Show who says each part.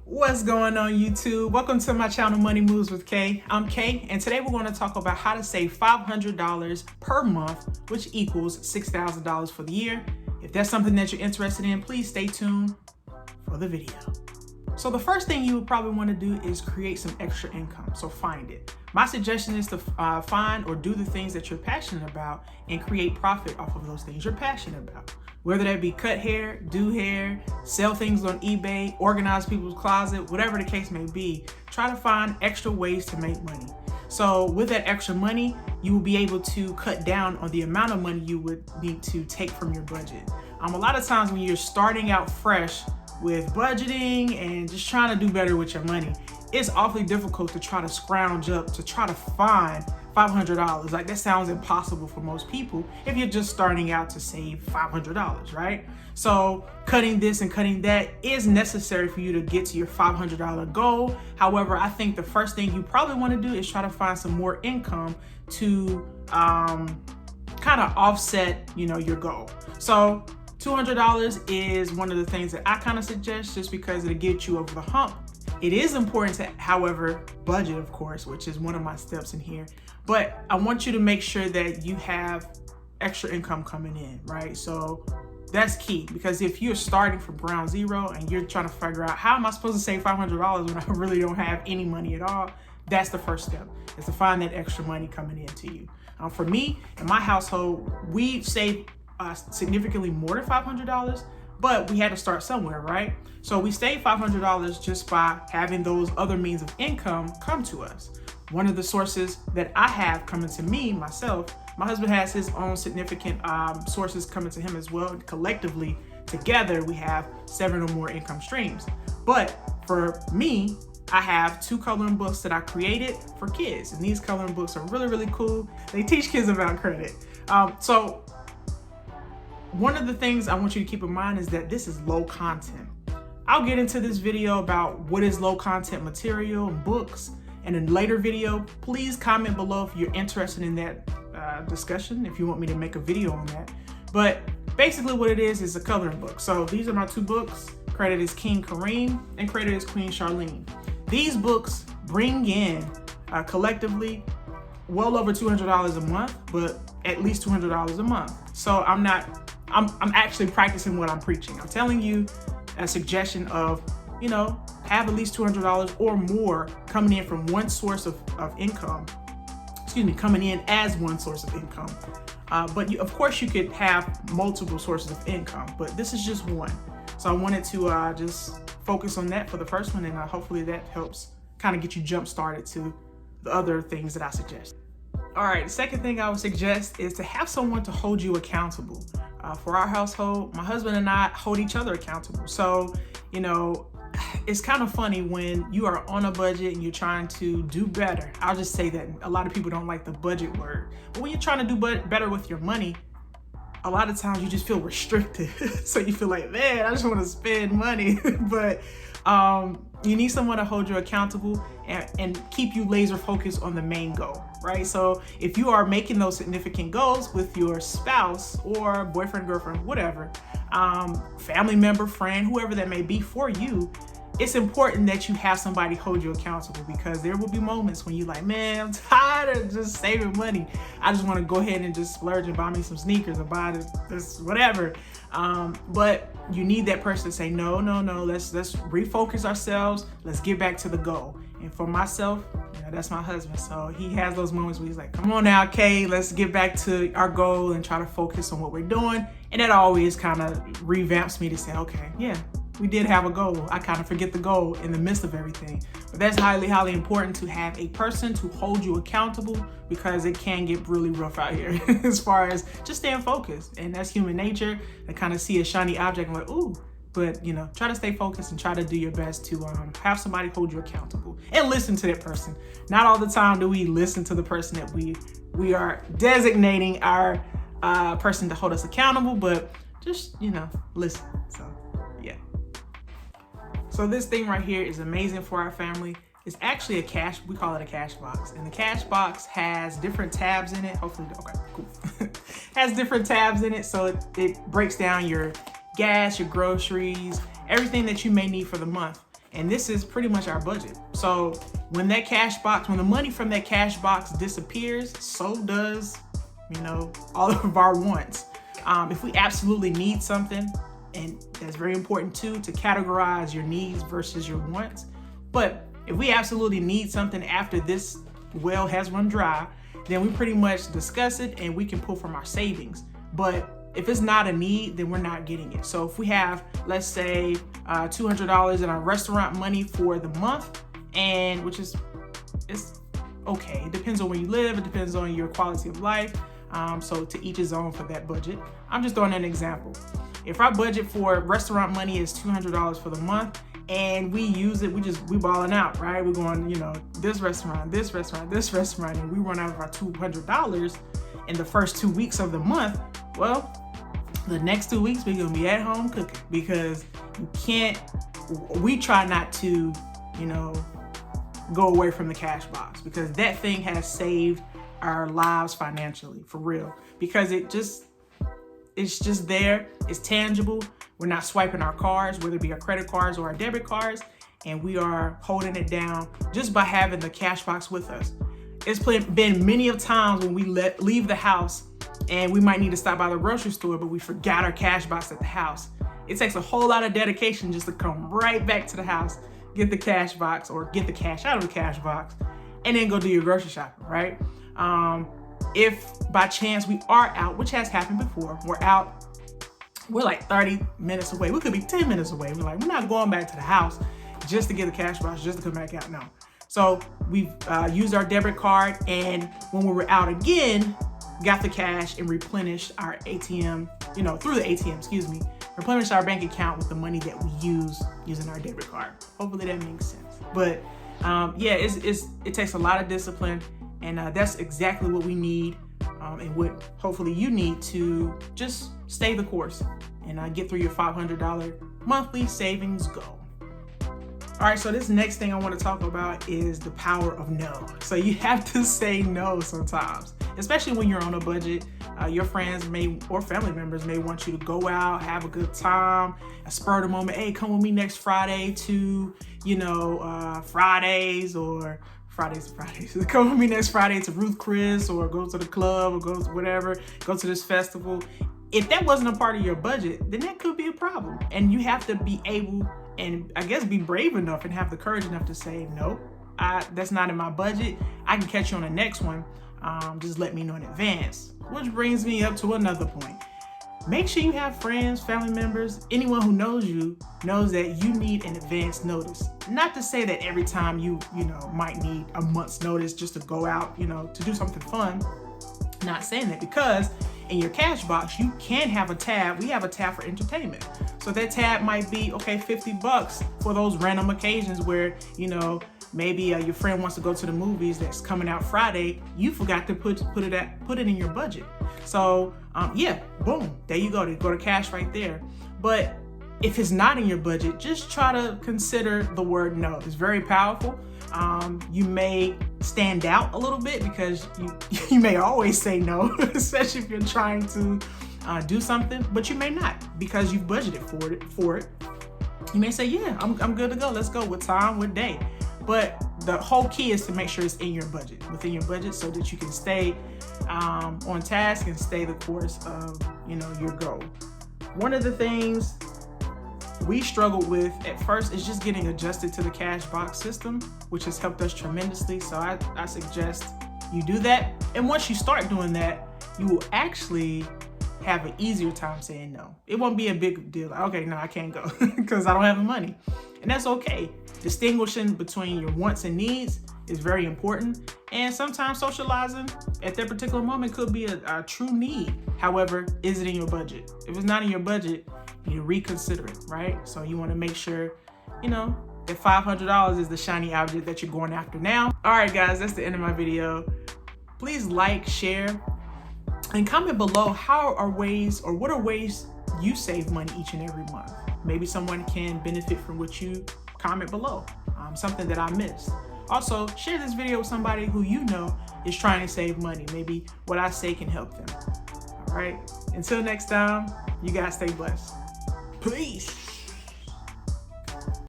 Speaker 1: What's going on YouTube? Welcome to my channel Money Moves with Kay. I'm Kay, and today we're going to talk about how to save $500 per month, which equals $6,000 for the year. If that's something that you're interested in, please stay tuned for the video. So the first thing you would probably want to do is create some extra income, so find it. My suggestion is to find or do the things that you're passionate about and create profit off of those things you're passionate about. Whether that be cut hair, do hair, sell things on eBay, organize people's closet, whatever the case may be, try to find extra ways to make money. So with that extra money, you will be able to cut down on the amount of money you would need to take from your budget. A lot of times when you're starting out fresh with budgeting and just trying to do better with your money, it's awfully difficult to try to scrounge up to try to find $500. Like, that sounds impossible for most people if you're just starting out to save $500, right? So cutting this and cutting that is necessary for you to get to your $500 goal. However, I think the first thing you probably want to do is try to find some more income to kind of offset, your goal. So $200 is one of the things that I kind of suggest, just because it'll get you over the hump. It is important to, however, budget, of course, which is one of my steps in here. But I want you to make sure that you have extra income coming in, right? So that's key, because if you're starting from ground zero and you're trying to figure out how am I supposed to save $500 when I really don't have any money at all, that's the first step, is to find that extra money coming into you. For me, in my household, we saved significantly more than $500, but we had to start somewhere, right? So we saved $500 just by having those other means of income come to us. One of the sources that I have coming to me, myself, my husband has his own significant sources coming to him as well. And collectively, together, we have 7 or more income streams. But for me, I have 2 coloring books that I created for kids. And these coloring books are really, really cool. They teach kids about credit. So one of the things I want you to keep in mind is that this is low content. I'll get into this video about what is low content material and books in a later video. Please comment below if you're interested in that discussion, if you want me to make a video on that. But basically what it is a coloring book. So these are my 2 books. Credit is King Kareem and Credit is Queen Charlene. These books bring in collectively well over $200 a month, but at least $200 a month. So I'm actually practicing what I'm preaching. I'm telling you a suggestion of, have at least $200 or more coming in from one source of income. Coming in as one source of income. But of course you could have multiple sources of income, but this is just one. So I wanted to just focus on that for the first one, and hopefully that helps kind of get you jump started to the other things that I suggest. All right, the second thing I would suggest is to have someone to hold you accountable. For our household, my husband and I hold each other accountable. So, it's kind of funny when you are on a budget and you're trying to do better. I'll just say that a lot of people don't like the budget word. But when you're trying to do better with your money, a lot of times you just feel restricted. So you feel like, man, I just want to spend money. But you need someone to hold you accountable and keep you laser focused on the main goal, right? So if you are making those significant goals with your spouse or boyfriend, girlfriend, whatever, family member, friend, whoever that may be for you, it's important that you have somebody hold you accountable, because there will be moments when you're like, man, I'm tired of just saving money. I just want to go ahead and just splurge and buy me some sneakers or buy this whatever. But you need that person to say, no, let's refocus ourselves. Let's get back to the goal. And for myself, that's my husband. So he has those moments where he's like, come on now, Kay, let's get back to our goal and try to focus on what we're doing. And that always kind of revamps me to say, okay, yeah, we did have a goal. I kind of forget the goal in the midst of everything. But that's highly, highly important to have a person to hold you accountable, because it can get really rough out here as far as just staying focused. And that's human nature. I kind of see a shiny object and like, ooh. But, try to stay focused and try to do your best to have somebody hold you accountable and listen to that person. Not all the time do we listen to the person that we are designating our person to hold us accountable, but just, listen. So, yeah. So this thing right here is amazing for our family. It's actually we call it a cash box. And the cash box has different tabs in it. Hopefully, okay, cool. Has different tabs in it. So it breaks down your gas, your groceries, everything that you may need for the month. And this is pretty much our budget. So when that cash box, when the money from that cash box disappears, so does, all of our wants. If we absolutely need something, and that's very important too, to categorize your needs versus your wants. But if we absolutely need something after this well has run dry, then we pretty much discuss it and we can pull from our savings. But if it's not a need, then we're not getting it. So if we have, let's say, $200 in our restaurant money for the month, and it's okay. It depends on where you live. It depends on your quality of life. So to each his own for that budget. I'm just throwing an example. If our budget for restaurant money is $200 for the month, and we use it, we balling out, right? We're going, this restaurant, and we run out of our $200 in the first 2 weeks of the month. Well, the next 2 weeks we're gonna be at home cooking, because we try not to, go away from the cash box, because that thing has saved our lives financially, for real, because it's just there. It's tangible. We're not swiping our cards, whether it be our credit cards or our debit cards, and we are holding it down just by having the cash box with us. It's been many of times when we leave the house and we might need to stop by the grocery store, but we forgot our cash box at the house. It takes a whole lot of dedication just to come right back to the house, get the cash box or get the cash out of the cash box, and then go do your grocery shopping, right? If by chance we are out, which has happened before, we're like 30 minutes away. We could be 10 minutes away. We're not going back to the house just to get the cash box, just to come back out. No. So we've used our debit card, and when we were out again, got the cash and replenished our ATM, through the ATM, replenished our bank account with the money that we use using our debit card. Hopefully that makes sense. But it takes a lot of discipline, and that's exactly what we need, and what hopefully you need to just stay the course and get through your $500 monthly savings goal. All right, so this next thing I want to talk about is the power of no. So you have to say no sometimes, especially when you're on a budget. Your friends or family members may want you to go out, have a good time, a spur of the moment. Hey, come with me next Friday to, Fridays. Come with me next Friday to Ruth Chris, or go to the club, or go to whatever, go to this festival. If that wasn't a part of your budget, then that could be a problem. And you have to be able, and I guess be brave enough and have the courage enough to say, no, that's not in my budget. I can catch you on the next one. Just let me know in advance. Which brings me up to another point. Make sure you have friends, family members, anyone who knows you knows that you need an advance notice. Not to say that every time you might need a month's notice just to go out, to do something fun. Not saying that, because in your cash box, you can have a tab. We have a tab for entertainment. So that tab might be, okay, $50 for those random occasions where, maybe your friend wants to go to the movies that's coming out Friday. You forgot to put it in your budget. So boom, there you go. Go to cash right there. But if it's not in your budget, just try to consider the word no. It's very powerful. You may stand out a little bit because you may always say no, especially if you're trying to do something, but you may not, because you've budgeted for it. You may say, yeah, I'm good to go. Let's go. What time, what day? But the whole key is to make sure it's within your budget, so that you can stay on task and stay the course of your goal. One of the things we struggled with at first is just getting adjusted to the cash box system, which has helped us tremendously. So I suggest you do that. And once you start doing that, you will actually have an easier time saying no. It won't be a big deal. Like, okay, no, I can't go because I don't have the money. And that's okay. Distinguishing between your wants and needs is very important. And sometimes socializing at that particular moment could be a true need. However, is it in your budget? If it's not in your budget, you reconsider it, right? So you want to make sure, that $500 is the shiny object that you're going after now. All right, guys, that's the end of my video. Please like, share, and comment below what are ways you save money each and every month. Maybe someone can benefit from what you comment below, something that I missed. Also, share this video with somebody who is trying to save money. Maybe what I say can help them. All right, until next time, you guys stay blessed. Peace.